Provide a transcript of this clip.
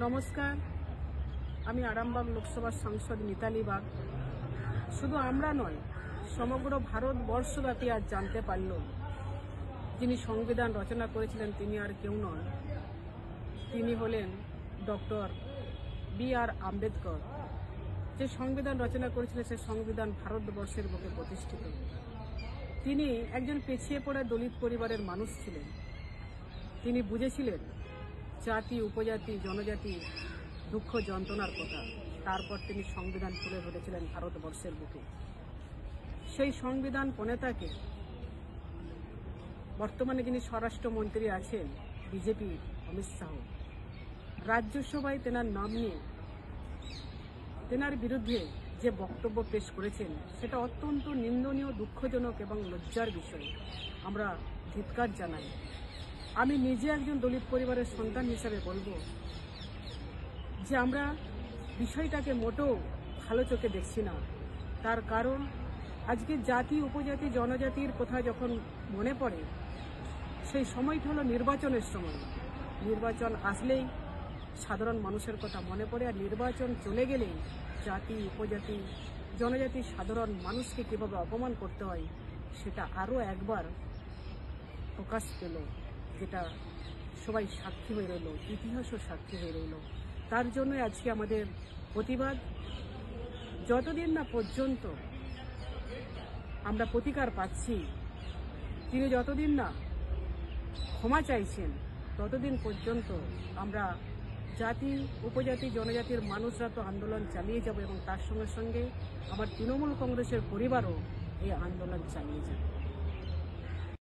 নমস্কার, আমি আরামবাগ লোকসভার সাংসদ মিতালি বাগ। শুধু আমরা নয়, সমগ্র ভারতবর্ষব্যাপী আজ জানতে পারল যিনি সংবিধান রচনা করেছিলেন তিনি আর কেউ নন, তিনি হলেন ডক্টর বি.আর. আম্বেদকর। যে সংবিধান রচনা করেছিলেন সে সংবিধান ভারতবর্ষের বুকে প্রতিষ্ঠিত। তিনি একজন পিছিয়ে পড়া দলিত পরিবারের মানুষ ছিলেন। তিনি বুঝেছিলেন জাতি, উপজাতি, জনজাতি দুঃখ যন্ত্রণার কথা। তারপর তিনি সংবিধান তুলে ধরেছিলেন ভারতবর্ষের বুকে। সেই সংবিধান প্রণেতাকে বর্তমানে যিনি স্বরাষ্ট্রমন্ত্রী আছেন বিজেপি অমিত শাহ, রাজ্যসভায় তেনার নাম নিয়ে তেনার বিরুদ্ধে যে বক্তব্য পেশ করেছেন সেটা অত্যন্ত নিন্দনীয়, দুঃখজনক এবং লজ্জার বিষয়। আমরা ধিক্কার জানাই। আমি নিজে একজন দলিত পরিবারের সন্তান হিসাবে বলবো যে আমরা বিষয়টাকে মোটেও ভালো চোখে দেখছি না। তার কারণ আজকে জাতি, উপজাতি, জনজাতির কথা যখন মনে পড়ে সেই সময়টা হলো নির্বাচনের সময়। নির্বাচন আসলেই সাধারণ মানুষের কথা মনে পড়ে, আর নির্বাচন চলে গেলেই জাতি, উপজাতি, জনজাতি সাধারণ মানুষকে কীভাবে অপমান করতে হয় সেটা আরও একবার প্রকাশ পেল, যেটা সবাই সাক্ষী হয়ে রইল, ইতিহাসও সাক্ষী হয়ে রইল। তার জন্য আজকে আমাদের প্রতিবাদ। যতদিন না পর্যন্ত আমরা প্রতিকার পাচ্ছি, তিনি যতদিন না ক্ষমা চাইছেন ততদিন পর্যন্ত আমরা জাতি, উপজাতি, জনজাতির মানুষরা তো আন্দোলন চালিয়ে যাব এবং তার সঙ্গে সঙ্গে আমার তৃণমূল কংগ্রেসের পরিবারও এই আন্দোলন চালিয়ে যাবে।